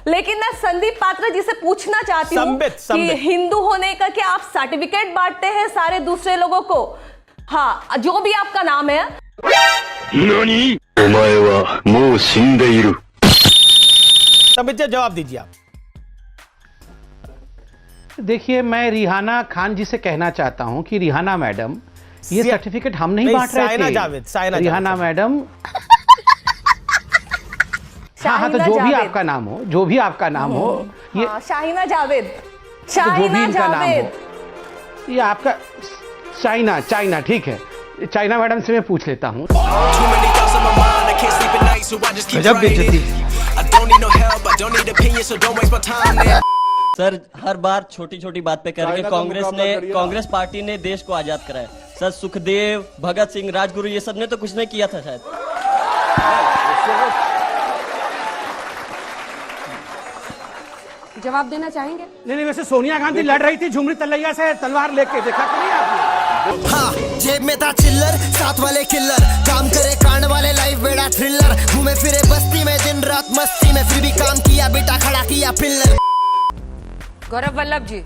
लेकिन मैं संदीप पात्रा जी से पूछना चाहती हूँ कि हिंदू होने का क्या आप सर्टिफिकेट बांटते हैं सारे दूसरे लोगों को? हाँ, जो भी आपका नाम है। नानी? ओमाए वा मो शिंदे इरु। संबित जी जवाब दीजिए आप। देखिए, मैं रिहाना खान जी से कहना चाहता हूं कि रिहाना मैडम, ये सर्टिफिकेट हम नहीं बांट रहे थे। रिहाना मैडम, हाँ, तो जो भी आपका नाम हो, जो भी आपका नाम हो, ये शाहीना जावेद, शाहीना जावेद, ये आपका चाइना, ठीक है। चाइना मैडम से मैं पूछ लेता हूँ। गजब बेइज्जती। सर, हर बार छोटी छोटी बात पे करके कांग्रेस पार्टी ने देश को आजाद कराया। सर, सुखदेव, भगत सिंह, राजगुरु, ये सब ने तो कुछ नहीं किया था शायद। जवाब देना चाहेंगे? नहीं, वैसे सोनिया गांधी लड़ रही थी झुमरी तलैया से तलवार लेके, देखा तो नहीं आपने? हाँ, जेब में था चिल्लर, साथ वाले किल्लर, काम करे कांड वाले, लाइफ बेड़ा थ्रिलर, घूमे फिरे बस्ती में दिन रात मस्ती में, फिर भी काम किया, बेटा खड़ा किया पिल्लर। गौरव वल्लभ जी,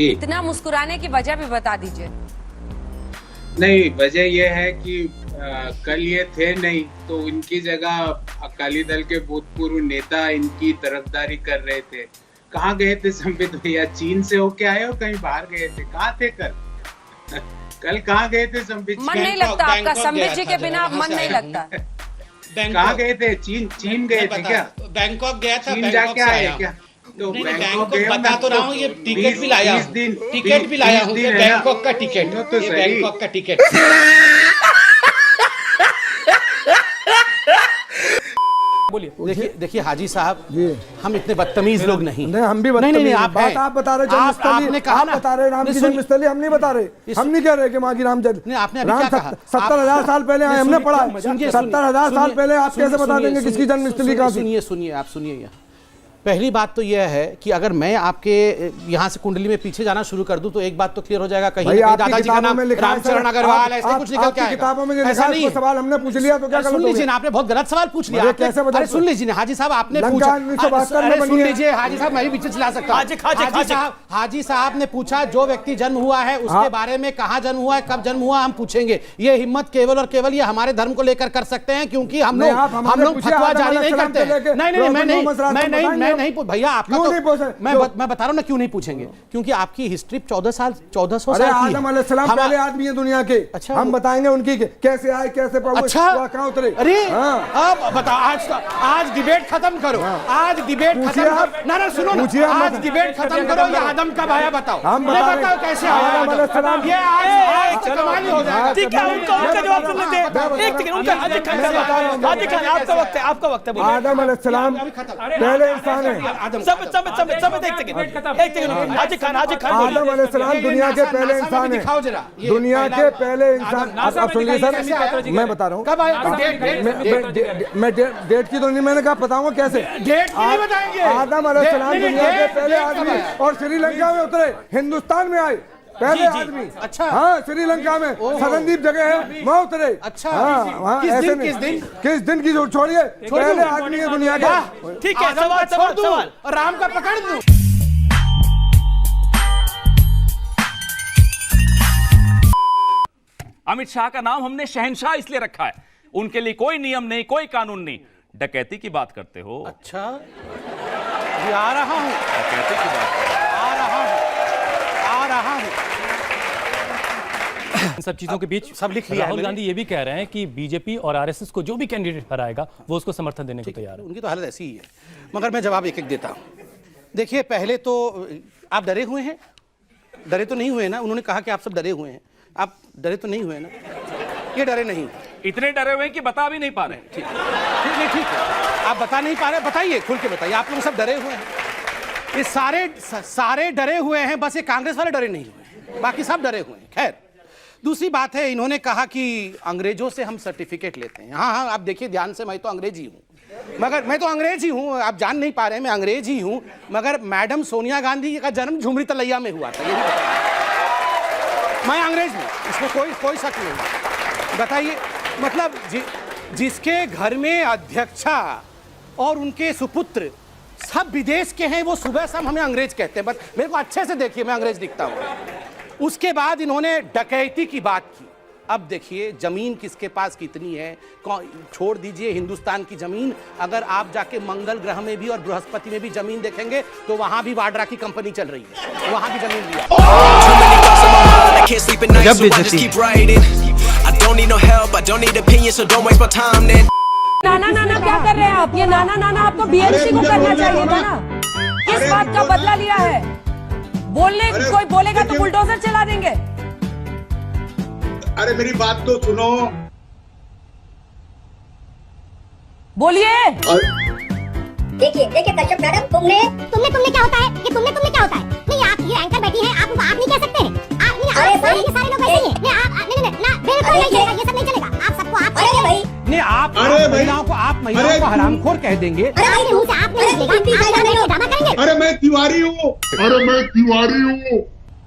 इतना मुस्कुराने की वजह भी बता दीजिए। नहीं, वजह यह है कि कल ये थे नहीं, तो इनकी जगह अकाली दल के भूतपूर्व नेता इनकी तरफदारी कर रहे थे। कहाँ गए थे संबित भैया? चीन से होके आए हो, कहीं बाहर गए थे? कहाँ थे कल? कल कहाँ गए थे संबित? मन नहीं लगता आपका संबित जी के बिना, मन नहीं लगता। कहाँ गए थे? चीन गए थे क्या? बैंकॉक गया था। चीन जाके आए क्या? तो बैंकॉक बता तो रहा हूँ, ये टिकट भी लाया हूँ, टिकट भी लाया हूँ, बैंकॉक का टिकट, तो बैंकॉक का टिकट। बोलिए। देखिए हाजी साहब, हम इतने बदतमीज लोग नहीं। हम भी नहीं, आप बता रहे आपने कहा ना, बता रहे राम की जन्मस्थली, हम नहीं बता रहे। हम नहीं कह रहे कि माँ की राम जन्म। आपने अभी क्या कहा? 70,000 साल पहले आए, हमने पढ़ा। 70,000 साल पहले आप कैसे बता देंगे किसकी जन्मस्थली कहाँ थी? सुनिए, आप सुनिए। पहली बात तो यह है कि अगर मैं आपके यहाँ से कुंडली में पीछे जाना शुरू कर दूं तो एक बात तो क्लियर हो जाएगा, कहीं दादाजी का नाम रामचरण अग्रवाल ऐसे कुछ निकल के आएगा। किताबों में ऐसा नहीं। सवाल हमने पूछ लिया तो क्या सुन लीजिए ना, आपने बहुत गलत सवाल पूछ लिया। कैसे बता? सुन लीजिए हाजी साहब, आपने पूछा। सुन लीजिए हाजी साहब, मैं भी पीछे चला सकता हूँ। हाजी साहब ने पूछा जो व्यक्ति जन्म हुआ है उसके बारे में, कहाँ जन्म हुआ है, कब जन्म हुआ, हम पूछेंगे। ये हिम्मत केवल और केवल ये हमारे धर्म को लेकर कर सकते हैं, क्योंकि हम लोग फतवा जारी नहीं करते। नहीं, मैं नहीं भैया, आपका मैं बता रहा हूँ ना क्यों नहीं पूछेंगे, क्योंकि आपकी हिस्ट्री 1400 साल की है। आदम अलैहिस्सलाम पहले आदमी है दुनिया के। अच्छा, हम बताएंगे उनकी कैसे आए, कैसे पहुंचे, अच्छा कहां उतरे। अरे अब बताओ, आज डिबेट खत्म करो, आज डिबेट खत्म करो। ना सुनो ना, आज डिबेट खत्म करो, ये आदम कब आया बताओ, बताओ कैसे आया आदम अलैहिस्सलाम। ये आज कमाल हो जाएगा। ठीक है, उनका जवाब सुन लेते हैं। एक सेकंड, उनका हाजी खान आपका वक्त है। आदम अलैहिस्सलाम पहले इंसान है। सब एक सेकंड, हाजी खान आदम अलैहिस्सलाम दुनिया के पहले इंसान है, दुनिया के पहले इंसान। आप सुनिए सर, मैं बता रहा हूँ कब आया। मैं डेट की तो नहीं, मैंने कहा बताऊंगा कैसे। डेट नहीं बताएंगे। आदम अलैहिस्सलाम दुनिया के पहले आदमी और श्रीलंका में उतरे, हिंदुस्तान में आए पहले आदमी। अच्छा, हाँ, श्रीलंका में सदनदीप जगह है, वहाँ उतरे। अच्छा, हाँ, किस दिन की छोड़िए, पहले आदमी है दुनिया के। ठीक है, सवाल राम का पकड़ दूं। अमित शाह का नाम हमने शहंशाह इसलिए रखा है, उनके लिए कोई नियम नहीं, कोई कानून नहीं। डकैती की बात करते हो? अच्छा, आ रहा हूं, डकैती की बात आ रहा हूं। इन सब चीजों के बीच सब लिख लिया। राहुल गांधी ये भी कह रहे हैं कि बीजेपी और आरएसएस को जो भी कैंडिडेट हराएगा वो उसको समर्थन देने को तैयार है। उनकी तो हालत ऐसी ही है, मगर मैं जवाब एक एक देता हूं। देखिए, पहले तो आप डरे हुए हैं? डरे तो नहीं हुए ना? उन्होंने कहा कि आप सब डरे हुए हैं, आप डरे तो नहीं हुए ना? ये डरे नहीं, इतने डरे हुए हैं कि बता भी नहीं पा रहे। ठीक है, आप बता नहीं पा रहे, बताइए, खुल के बताइए। आप लोग सब डरे हुए हैं, ये सारे डरे हुए हैं, बस ये कांग्रेस वाले डरे नहीं हुए, बाकी सब डरे हुए हैं। खैर, दूसरी बात है, इन्होंने कहा कि अंग्रेजों से हम सर्टिफिकेट लेते हैं। हाँ, आप देखिए ध्यान से, मैं तो अंग्रेज ही हूँ, मगर मैं तो अंग्रेज ही हूँ, आप जान नहीं पा रहे, मैं अंग्रेज ही हूँ, मगर मैडम सोनिया गांधी का जन्म झुमरी तलैया में हुआ था, ये मैं अंग्रेज हूँ, इसमें कोई शक नहीं। बताइए, मतलब जिसके घर में अध्यक्षा और उनके सुपुत्र सब विदेश के हैं, वो सुबह शाम हमें अंग्रेज कहते हैं, बस मेरे को अच्छे से देखिए, मैं अंग्रेज दिखता हूं। उसके बाद इन्होंने डकैती की बात की। अब देखिए जमीन किसके पास कितनी है, छोड़ दीजिए हिंदुस्तान की जमीन, अगर आप जाके मंगल ग्रह में भी और बृहस्पति में भी जमीन देखेंगे तो वहां भी वाड्रा की कंपनी चल रही है, वहां भी जमीन लिया। नाना नाना क्या कर रहे हैं आप? ये नाना नाना आपको बीएमसी को करना चाहिए था ना। किस बात का बदला लिया है? बोलने कोई बोलेगा तो बुलडोजर चला देंगे। अरे मेरी बात तो सुनो, बोलिए। देखिए कश्यप मैडम, तुमने क्या होता है? ये तुमने क्या होता है? नहीं, आप ये एंकर बैठी हैं, आप नहीं कह सकते हैं। आप नहीं, आप सारे के सारे लोग ऐसे ही हैं। नहीं, आप नहीं, बिल्कुल नहीं चलेगा, ये सब नहीं चलेगा। आप सबको आप नहीं, आप महिलाओं को हरामखोर कह देंगे। अरे मुंह से आप नहीं निकलेगा, ड्रामा करेंगे। अरे मैं तिवारी हूँ।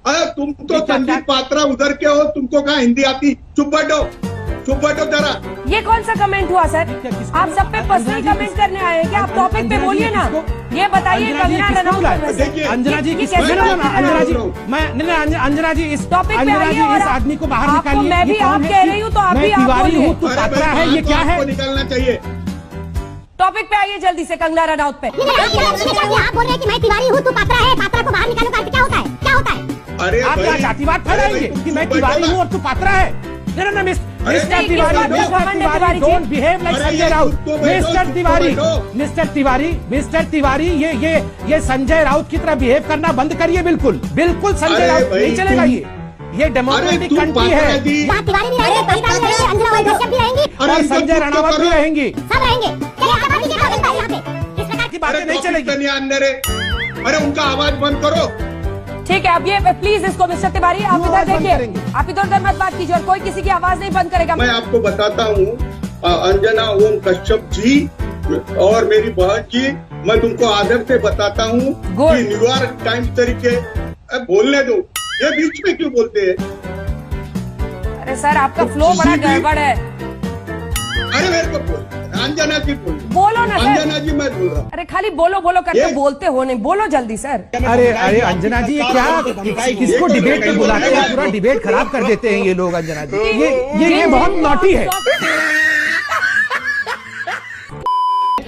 अरे तुम तो संदीप पात्रा उधर के हो, तुमको कहाँ हिंदी आती? चुप बैठो जरा। ये कौन सा कमेंट हुआ सर? आप सब पे पर्सनल कमेंट करने आए हैं क्या? आप टॉपिक पे बोलिए ना। ये बताइए कंगना रनौत, अंजना जी अंजना जी इस टॉपिक पे आइए और इस आदमी को बाहर निकालिए। मैं भी आप कह रही हूँ तो आप भी आप बोलिए। तू पात्रा है, ये क्या है? निकालना चाहिए। टॉपिक पे आइए जल्दी से, कंगना रनौत पे। आप बोल रहे हैं कि मैं तिवारी हूँ, तू पात्रा है, पात्रा को बाहर निकालो। क्या होता है? क्या होता है? अरे आप क्या जातिवाद फैलाएंगे कि मैं तिवारी हूँ और तू पात्रा है? Mister Tiwari, don't behave like Sanjay Raut. Mister Tiwari, ये संजय राउत की तरह बिहेव करना बंद करिए। बिल्कुल संजय राउत नहीं चलेगा। ये डेमोक्रेटिक कंट्री है। तिवारी भी रहेंगे, अंजना और कश्यप भी रहेंगी, और संजय राणावत भी रहेंगी। सब रहेंगे। की बातें नहीं चलेगी। अरे उनका आवाज बंद करो। ठीक है, अब ये प्लीज इसको मिस्टर तिवारी आप इधर देखिए, आप इधर मत बात कीजिए और कोई किसी की आवाज नहीं बंद करेगा। मैं आपको बताता हूँ अंजना ओम कश्यप जी और मेरी बहन जी, मैं तुमको आदर से बताता हूँ कि न्यूयॉर्क टाइम्स तरीके बोलने दो। ये बीच में क्यों बोलते हैं? अरे सर आपका फ्लो बड़ा गड़बड़ है। अरे मेरे को बोल, अंजना जी बोलो ना सर। अंजना जी मैं बोल रहा हूँ। अरे खाली बोलो करके बोलते हो नहीं, बोलो जल्दी सर। अरे अंजना जी, क्या किसको डिबेट में बुलाते हैं? पूरा डिबेट खराब कर देते हैं ये लोग। अंजना जी, ये बहुत नॉटी है।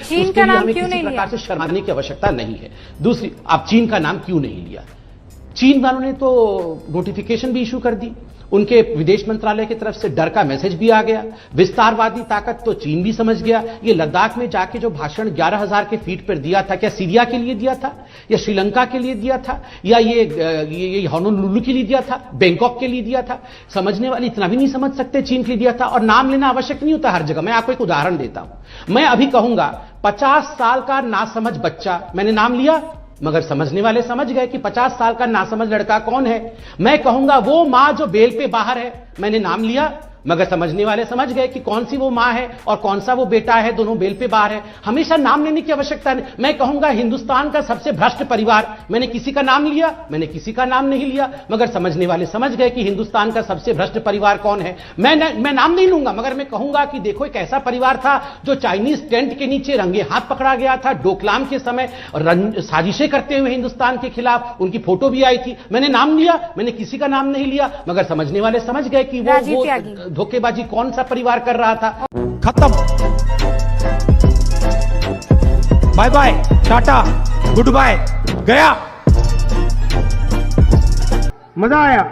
चीन का नाम क्यों नहीं लिया? से शर्माने की आवश्यकता नहीं है। दूसरी, आप चीन का नाम क्यों नहीं लिया? चीन वालों ने तो नोटिफिकेशन भी इशू कर दी, उनके विदेश मंत्रालय की तरफ से डर का मैसेज भी आ गया। विस्तारवादी ताकत तो चीन भी समझ गया। ये लद्दाख में जाके जो भाषण 11,000 के फीट पर दिया था, क्या सीरिया के लिए दिया था या श्रीलंका के लिए दिया था या ये होनोलुलु के लिए दिया था, बैंकॉक के लिए दिया था? समझने वाले इतना भी नहीं समझ सकते चीन के लिए दिया था। और नाम लेना आवश्यक नहीं होता हर जगह। मैं आपको एक उदाहरण देता हूं। मैं अभी कहूंगा 50 साल का नासमझ बच्चा, मैंने नाम लिया मगर समझने वाले समझ गए कि 50 साल का नासमझ लड़का कौन है। मैं कहूंगा वो मां जो बेल पे बाहर है, मैंने नाम लिया मगर समझने वाले समझ गए कि कौन सी वो मां है और कौन सा वो बेटा है, दोनों बेल पे बाहर है। हमेशा नाम लेने की आवश्यकता नहीं। मैं कहूंगा हिंदुस्तान का सबसे भ्रष्ट परिवार, मैंने किसी का नाम लिया, मैंने किसी का नाम नहीं लिया मगर समझने वाले समझ गए कि हिंदुस्तान का सबसे भ्रष्ट परिवार कौन है। मैं नाम नहीं लूंगा मगर मैं कहूंगा कि देखो एक ऐसा परिवार था जो चाइनीज टेंट के नीचे रंगे हाथ पकड़ा गया था डोकलाम के समय, साजिशें करते हुए हिंदुस्तान के खिलाफ, उनकी फोटो भी आई थी। मैंने नाम लिया, मैंने किसी का नाम नहीं लिया मगर समझने वाले समझ गए कि वो धोखेबाजी कौन सा परिवार कर रहा था। खत्म, bye bye, tata, goodbye, गया। मजा आया।